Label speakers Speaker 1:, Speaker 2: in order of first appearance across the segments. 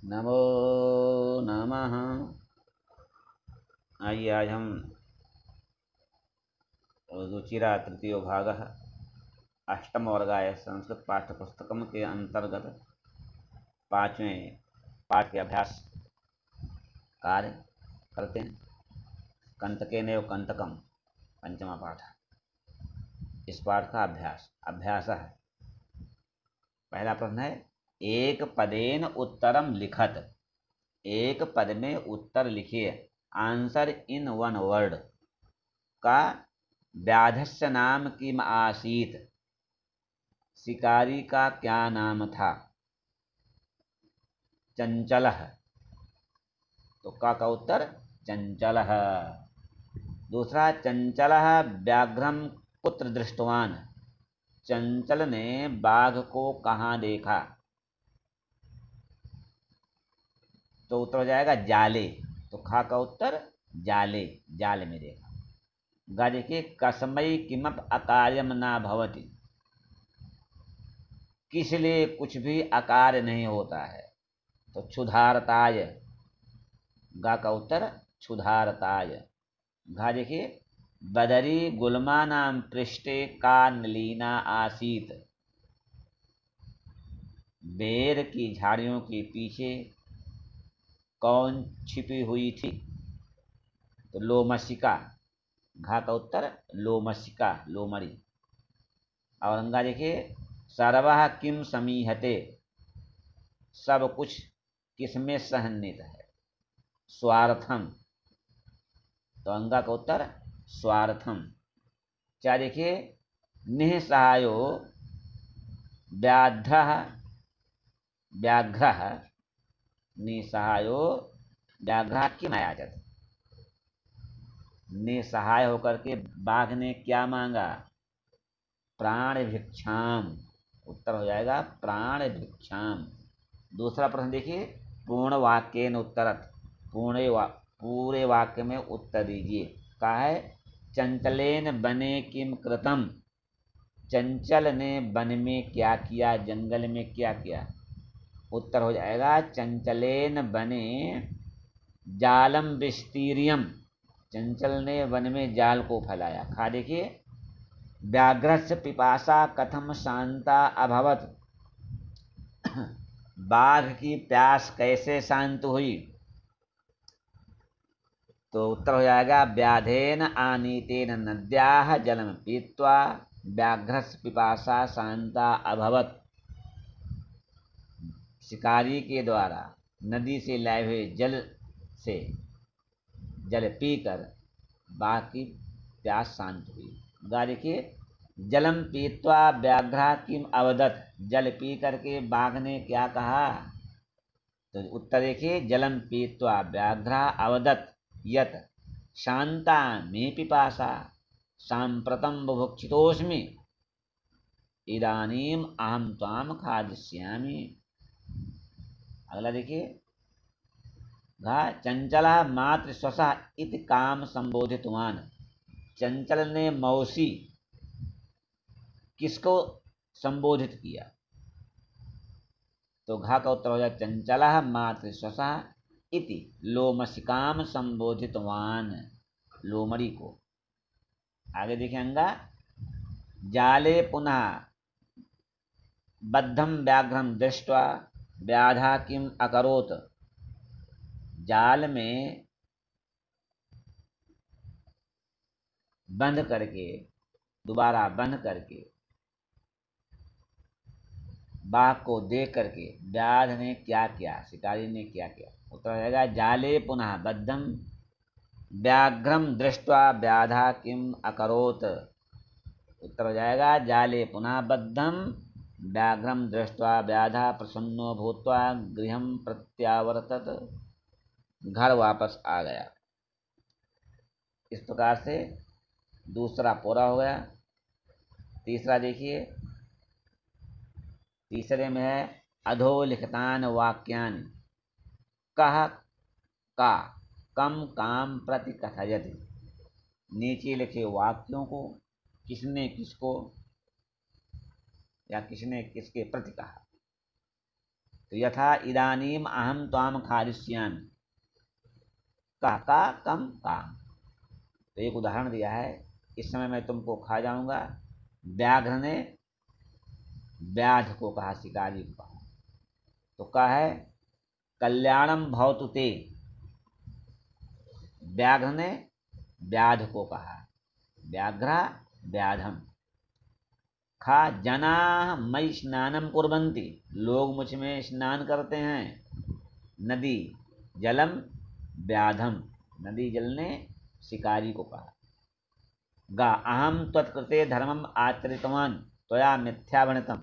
Speaker 1: नमो नमः। आइए आज हम रुचिरा तृतीयो भागः अष्टमवर्गाय संस्कृत पाठ्यपुस्तकम के अंतर्गत पाँचवें पाठ के अभ्यास कार्य करते हैं। कंतकेनैव कंतकम पंचमा पाठ। इस पाठ का अभ्यास है। पहला प्रश्न है, एक पदेन उत्तरम लिखत। एक पद में उत्तर लिखिए। Answer in one word. का व्याधस्य नाम किम आसीत। शिकारी का क्या नाम था। चंचल। तो का उत्तर चंचल। दूसरा, चंचल व्याघ्रम कुत्र दृष्टवान। चंचल ने बाघ को कहाँ देखा। तो उत्तर हो जाएगा जाले। तो खा का उत्तर जाले, जाल में देखा। गा देखिए, कसमई किमप अकार्यम ना भवति। किस लिए कुछ भी अकार्य नहीं होता है। तो क्षुधारताय। गा का उत्तर क्षुधारताय। घा देखिए, बदरी गुल्मा नाम पृष्ठे का नलीना आसीत। बेर की झाड़ियों के पीछे कौन छिपी हुई थी। तो लोमशिका। घा का उत्तर लोमशिका, लोमड़ी। और अंगा देखिए, सर्वः किम समीहते। सब कुछ किसमें सहनित है। स्वार्थम। तो अंगा का उत्तर स्वार्थम। क्या देखिए, निःसहायो व्याघ्र। व्याघ्र निसहायो व्याघ्र किम आयाचत। निसहाय होकर के बाघ ने क्या मांगा। प्राण भिक्षाम। उत्तर हो जाएगा प्राण भिक्षाम। दूसरा प्रश्न देखिए, पूर्ण वाक्य न उत्तरत। पूरे वाक्य में उत्तर दीजिए। कहा है, चंचलेन बने किम कृतम। चंचल ने वन में क्या किया, जंगल में क्या किया। उत्तर हो जाएगा चंचलेन बने जालम विस्तीर्यम। चंचल ने वन में जाल को फैलाया। खा देखिए, व्याघ्रस्य पिपासा कथम शांता अभवत। बाघ की प्यास कैसे शांत हुई। तो उत्तर हो जाएगा व्याधेन आनीतेन नद्याः जलम पीत्वा व्याघ्रस्य पिपासा शांता अभवत। शिकारी के द्वारा नदी से लाए हुए जल से जल पीकर बाघ की प्यास शांत हुई। गा देखिए, जलम पीत्वा व्याघ्र किम अवदत। जल पी करके बाघ ने क्या कहा। तो उत्तर देखिए, जलम पीत्वा व्याघ्र अवदत यत शांता मे पिपासा सांप्रतम बुभुक्षितोस्मि इदानीम अहम त्वाम खादिष्यामि। अगला देखिए, घा चंचल मातृ स्वसा इति काम संबोधितवान। चंचल ने मौसी किसको संबोधित किया। तो घा का उत्तर हो जाए चंचल मातृ स्वसा इति लोमशिकाम संबोधितवान। लोमड़ी को। आगे देखें अंगा, जाले पुनः बद्धम व्याघ्रम दृष्ट्वा व्याधा किम अकरोत। जाल में बंद करके, दोबारा बंद करके बाघ को देख करके व्याध ने क्या किया, शिकारी ने क्या किया। उत्तर रहेगा जाले पुनः बद्धम व्याघ्रम दृष्ट्वा व्याधा किम अकरोत। उत्तर हो जाएगा जाले पुनः बद्धम व्याघ्रम दृष्ट्वा व्याधा प्रसन्नो भूत्वा गृहम प्रत्यावर्तत। घर वापस आ गया। इस प्रकार से दूसरा पूरा हो गया। तीसरा देखिए, तीसरे में है अधोलिखितान वाक्यान कह का कम काम प्रति कथयति। नीचे लिखे वाक्यों को किसने किसको या किसने किसके प्रति कहा। तो यथा इदानीम अहम त्वाम खादिष्यामि, का कम काम। तो एक उदाहरण दिया है, इस समय मैं तुमको खा जाऊंगा। व्याघ्र ने व्याध को कहा, शिकारी को कहा। तो कहा है कल्याणम भवतु ते, व्याघ्र ने व्याध को कहा, व्याघ्र व्याधम। खा जना मई स्नानम कुर्वन्ति, लोग मुझ में स्नान करते हैं। नदी जलम व्याधम, नदी जल ने शिकारी को कहा। गा अहम त्वत्कृते धर्मम आचरितवान त्वया मिथ्यावणितम,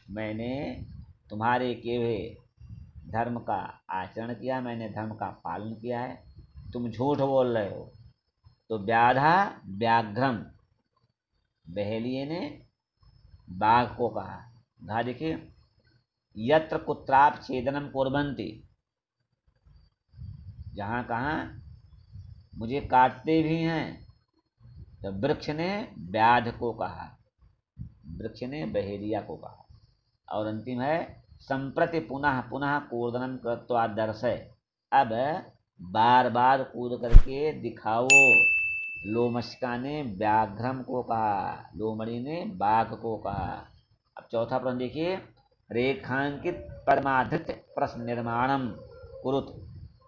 Speaker 1: मैंने तुम्हारे किए हुए धर्म का आचरण किया, मैंने धर्म का पालन किया है, तुम झूठ बोल रहे हो। तो व्याधा व्याघ्रम, बहेलिये ने बाघ को कहा। घा देखिए यत्र कुत्राप छेदनम कुर्वन्ति, जहाँ कहाँ मुझे काटते भी हैं। तो वृक्ष ने व्याध को कहा, वृक्ष ने बहेलिया को कहा। और अंतिम है संप्रति पुनः पुनः कूर्दनम कृत्वा दर्शय, अब बार बार कूद करके दिखाओ। लोमशका ने व्याघ्रम को कहा, लोमड़ी ने बाघ को कहा। अब चौथा प्रश्न देखिए, रेखांकित पदमाधृत प्रश्न निर्माणम कुरुत,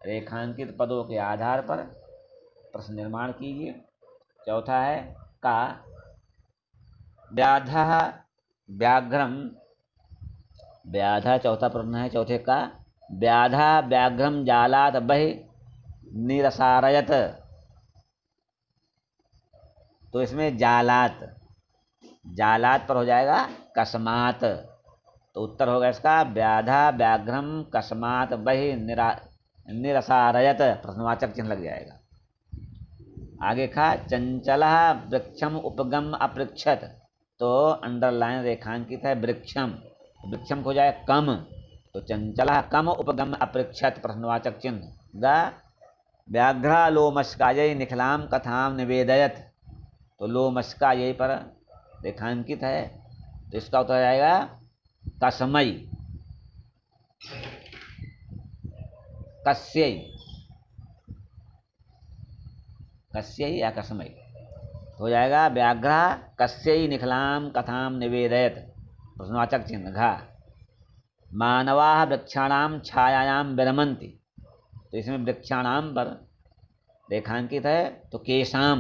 Speaker 1: रेखांकित पदों के आधार पर प्रश्न निर्माण कीजिए। चौथा है का व्याध व्याघ्रम, व्याधा चौथा प्रश्न है चौथे का, व्याधा व्याघ्रम जालात बहि निरसारयत। तो इसमें जालात, जालात पर हो जाएगा कस्मात। तो उत्तर होगा इसका व्याधा व्याघ्रम कस्मात बहि निरसारयत, प्रश्नवाचक चिन्ह लग जाएगा। आगे का चंचल वृक्षम उपगम अपृक्षत, तो अंडरलाइन रेखांकित है वृक्षम, वृक्षम को हो जाए कम। तो चंचल कम उपगम अपृक्षत, प्रश्नवाचक चिन्ह। ग व्याघ्रा लोमशकायै निखिलाम कथाम निवेदयत, तो लोमशका यही पर रेखांकित है, तो इसका उत्तर आएगा कस्मै, कस्यै, कस्यै या कस्मै हो जाएगा। व्याघ्रा कस्यै निखिलाम कथाम निवेदयत, प्रश्नवाचक चिन्ह। घा मानवा वृक्षाणाम छायायाम विरमन्ति, तो इसमें वृक्षाणाम पर रेखांकित है, तो केशाम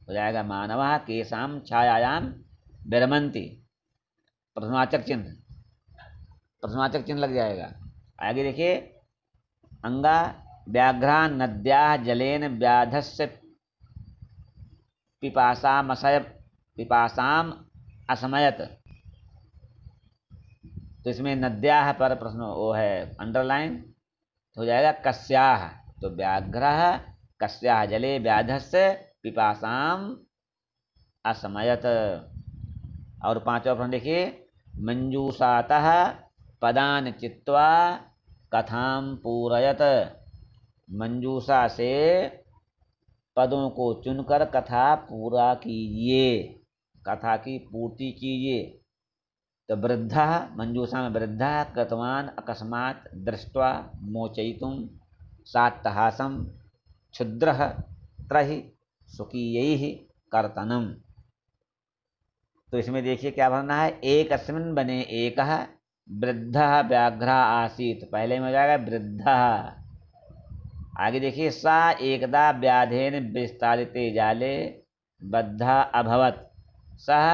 Speaker 1: हो जाएगा। मानवा केशाम छायायाम विरमन्ति, प्रश्नवाचक चिन्ह, प्रश्नवाचक चिन्ह लग जाएगा। आगे देखिए अंगा व्याघ्रा नद्या जलेन व्याधस्य पिपासाम असमयत, तो इसमें नद्या पर प्रश्न वो है अंडरलाइन, तो हो जाएगा कस्याह। तो व्याघ्र कस्याह जले व्याधस्य पिपासाम असमयत। और पांचवा प्रश्न देखिए मंजूषातः पदान चित्वा कथाम पूरयत, मंजूषा से पदों को चुनकर कथा पूरा कीजिए, कथा की पूर्ति कीजिए। तो वृद्धा, मंजूषा में वृद्धा कृतवान अकस्मात दृष्ट्वा मोचयितुम सात्तहासम क्षुद्रः त्रहि स्वकीयैः कर्तनम। तो इसमें देखिए क्या भरना है, एक अस्मिन् बने एक वृद्धः व्याघ्रा आसीत, पहले में हो जाएगा वृद्धः। आगे देखिए सा एकदा व्याधेन विस्तारिते जाले बद्धा अभवत, सह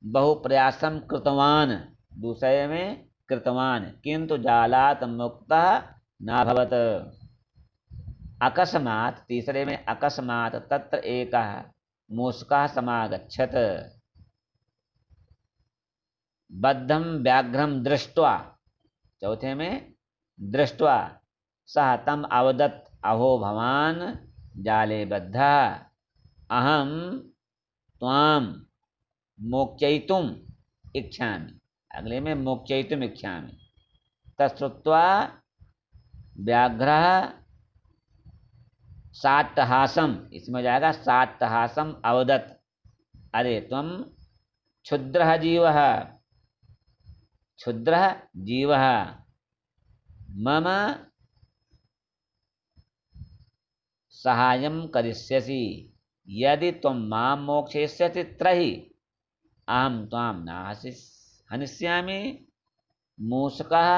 Speaker 1: बहुप्रयासम कृतवान, दूसरे में कृतवान किंतु जालात मुक्तः नाभवत। अकस्मात, तीसरे में अकस्मात तत्र एकः मूषकः समागच्छत, बद्धम व्याघ्रम दृष्ट्वा, चौथे में दृष्ट्वा सह तम अवदत् अहो भवान जाले बद्धा अहम त्वाम मोक्षयितुम इच्छामि, अगले में मोक्षयितुम इच्छामि। तच्छ्रुत्वा व्याघ्रः साट्टहासम, इसमें हो जाएगा साट्टहासम अवदत्, अरे तुम क्षुद्रः जीवः, क्षुद्रः जीवः मम सहायं करिष्यसि यदि त्वं मां मोक्षयिष्यसि तर्हि अहं त्वां न हनिष्यामि। मूषकः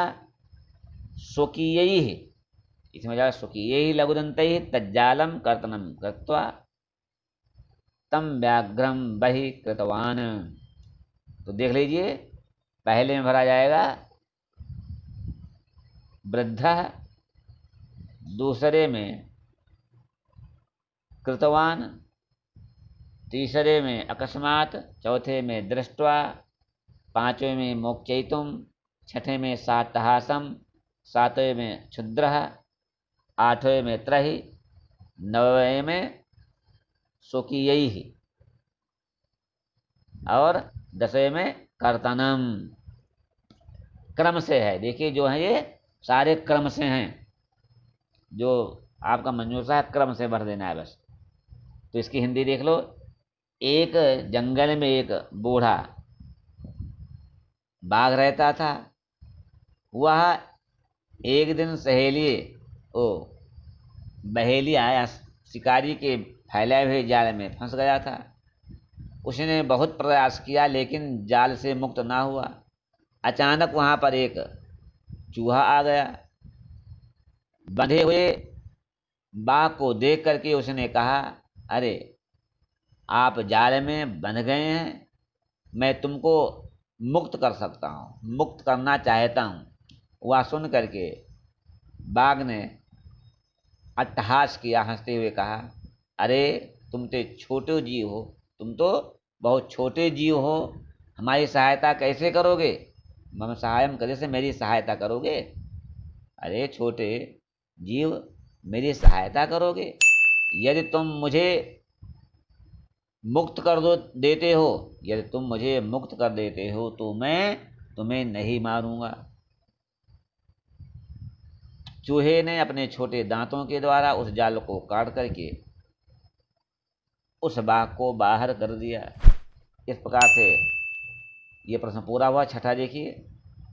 Speaker 1: स्वकीयैः, इसमें जाएगा स्वकीयैः लघुदन्तैः तज्जालं कर्तनं कृत्वा तम व्याघ्रम बहि कृतवान। तो देख लीजिए, पहले में भरा जाएगा वृद्धः, दूसरे में कृतवान, तीसरे में अकस्मात, चौथे में दृष्ट्वा, पांचवें में मोक्षयितुम, छठे में सातहासम, सातवें में क्षुद्रः, आठवें में त्रहि, नववें में स्वकीयैः और दसवें में कर्तनम। क्रम से है, देखिए जो है ये सारे क्रम से हैं। जो आपका मंजूषा है क्रम से भर देना है बस। तो इसकी हिंदी देख लो। एक जंगल में एक बूढ़ा बाघ रहता था। वह एक दिन सहेली ओ बहेली आया, शिकारी के फैलाए हुए जाल में फंस गया था। उसने बहुत प्रयास किया लेकिन जाल से मुक्त ना हुआ। अचानक वहां पर एक चूहा आ गया। बंधे हुए बाघ को देख करके उसने कहा, अरे आप जाल में बंध गए हैं, मैं तुमको मुक्त कर सकता हूँ, मुक्त करना चाहता हूँ। वह सुन करके बाघ ने अट्टहास किया, हंसते हुए कहा, अरे तुम तो छोटे जीव हो, तुम तो बहुत छोटे जीव हो, हमारी सहायता कैसे करोगे? मम सहायम करे से मेरी सहायता करोगे? अरे छोटे जीव, मेरी सहायता करोगे? यदि तुम मुझे मुक्त कर दो देते हो, यदि तुम मुझे मुक्त कर देते हो तो मैं तुम्हें नहीं मारूंगा। चूहे ने अपने छोटे दांतों के द्वारा उस जाल को काट करके उस बाघ को बाहर कर दिया। इस प्रकार से ये प्रश्न पूरा हुआ। छठा देखिए,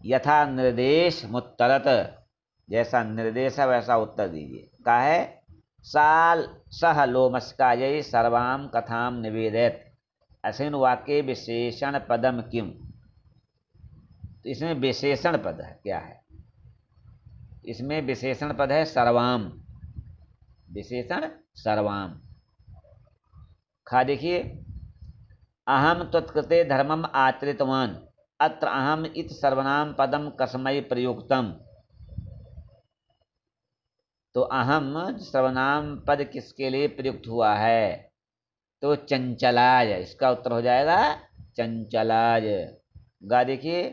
Speaker 1: यथा निर्देश मुत्तरत, जैसा निर्देश है वैसा उत्तर दीजिए। का है, साल सह लोमस्कायै सर्वाम कथाम निवेदयत, अस्मिन् वाक्ये विशेषण पदम किम। तो इसमें विशेषण पद है, क्या है? इसमें विशेषण पद है सर्वाम, विशेषण सर्वाम। खा देखिए, अहम त्वत्कृते धर्मम आचरितवान, अत्र अहम इत सर्वनाम पदम कस्मै प्रयुक्तम। तो अहम सर्वनाम पद किसके लिए प्रयुक्त हुआ है? तो चंचलाज, इसका उत्तर हो जाएगा चंचलाज। गा देखिए,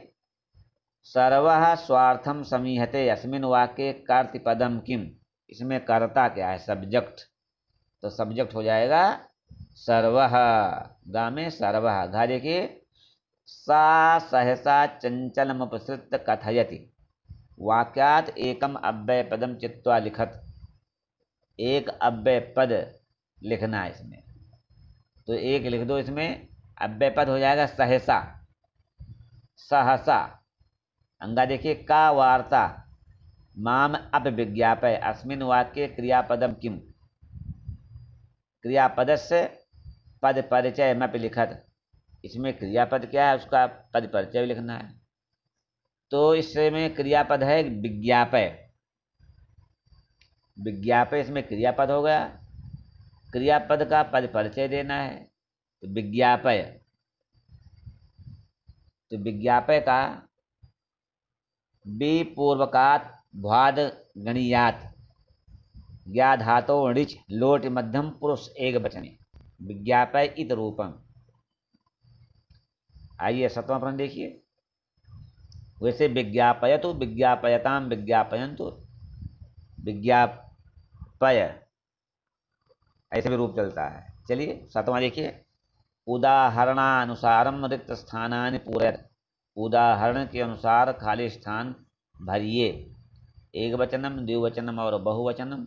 Speaker 1: सर्वः स्वार्थम समीहते अस्मिन् वाक्ये कर्तृपदम किम। इसमें कर्ता क्या है? सब्जेक्ट। तो सब्जेक्ट हो जाएगा सर्वः। गा में सर्वः। घा देखिए, सा सहसा चंचलमुपसृत्य कथयति, वाक्यात एकम अव्यय पदम चित्वा लिखत। एक अव्यय पद लिखना है इसमें, तो एक लिख दो। इसमें अव्यय पद हो जाएगा सहसा, सहसा। अंगा देखिए, का वार्ता माम अपविज्ञापय अस्मिन् वाक्ये क्रियापदम किम। क्रियापदस्य पद परिचय मप लिखत। इसमें क्रियापद क्या है, उसका पद परिचय भी लिखना है। तो इसमें क्रियापद है विज्ञापय। विज्ञापय इसमें क्रियापद हो गया, क्रियापद का पद परिचय देना है, तो विज्ञापय। तो विज्ञापय का विपूर्वकात् भ्वाद गणीयात, ज्ञा धातो णिच लोट मध्यम पुरुष एक वचने, विज्ञापय इत रूपम। आइए सतवां प्रश्न देखिए, वैसे विज्ञापयतु, विज्ञापयताम, विज्ञापयन्तु, विज्ञापय, ऐसे भी रूप चलता है। चलिए सातवां देखिए, उदाहरणानुसारम रिक्त स्थानानि पूरयत, उदाहरण के अनुसार खाली स्थान भरिए। एक वचनम, द्विवचनम और बहुवचनम।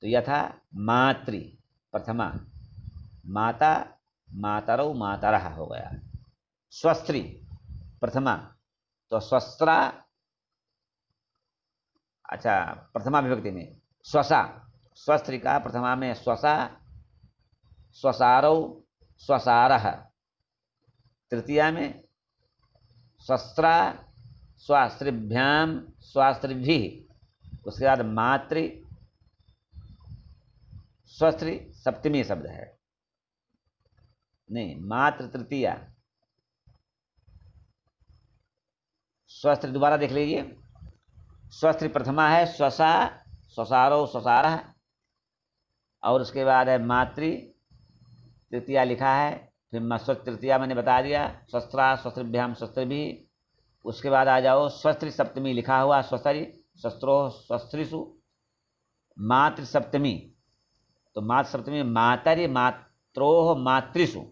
Speaker 1: तो यथा मातृ प्रथमा, माता मातरौ मातरः हो गया। स्वस्त्री प्रथमा, तो स्वस्रा, अच्छा प्रथमा विभक्ति में स्वसा, स्वस्त्री का प्रथमा में स्वसा, स्वसारौ, स्वसारः। तृतीया में स्वस्त्रा, स्वास्त्रिभ्याम, स्वास्त्रिभिः। उसके बाद मातृ, स्वस्त्री सप्तमी शब्द है, नहीं मातृ तृतीया। स्वस्त्री दोबारा देख लीजिए, स्वस्त्री प्रथमा है स्वसा, स्वसारो, स्वसारः। और उसके बाद है मातृ तृतीया लिखा है, फिर स्वस्त्र तृतीया मैंने बता दिया, स्वस्त्रा, स्वस्त्रिभ्याम, स्वस्त्रिभिः। उसके बाद आ जाओ स्वस्त्री सप्तमी लिखा हुआ, स्वस्त्री, शस्त्रो, स्वस्त्रिषु। मातृ सप्तमी, तो मातृ सप्तमी मातरि, मात्रोह, मातृषु।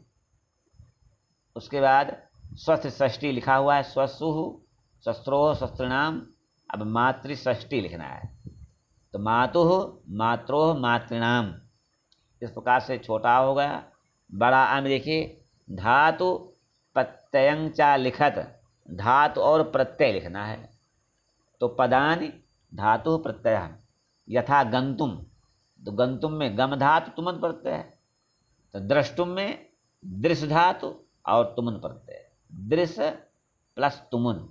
Speaker 1: उसके बाद स्वस्त्र षष्ठी लिखा हुआ है, स्वसुः, शस्त्रोह, शस्त्रिणाम। अब मातृ षष्ठी लिखना है, तो मातुः, मात्रोह, मातृणाम। इस प्रकार से छोटा हो गया। बड़ा आ में देखिए धातु प्रत्ययं चा लिखत, धातु और प्रत्यय लिखना है। तो पदानि धातु प्रत्यय, यथा गंतुम, तो गंतुम में गम धातु तुमन प्रत्यय है। तो द्रष्टुम में दृश्य धातु और तुमन प्रत्यय, दृश्य प्लस तुमन।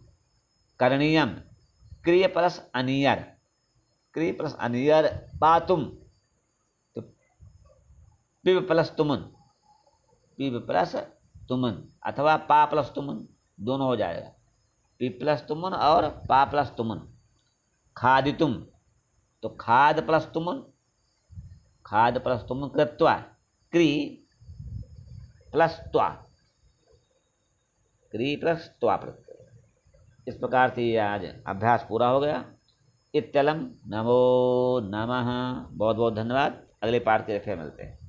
Speaker 1: करणीयम क्रिय प्लस अनियर, क्रिय प्लस अनियर। पातुम, तो पिब प्लस तुमन, पिब प्लस तुमन, अथवा पा प्लस तुमन, दोनों हो जाएगा, पिब प्लस तुमन और पा प्लस तुमन। खादितुम, तो खाद प्लस तुमन, खाद प्लस तुमन कृत्वा, क्री प्लस त्वा, क्री प्लस त्वा प्रत्यय। इस प्रकार से आज अभ्यास पूरा हो गया। इत्यलम नमो नमः। बहुत बहुत धन्यवाद। अगले पाठ के रखे मिलते हैं।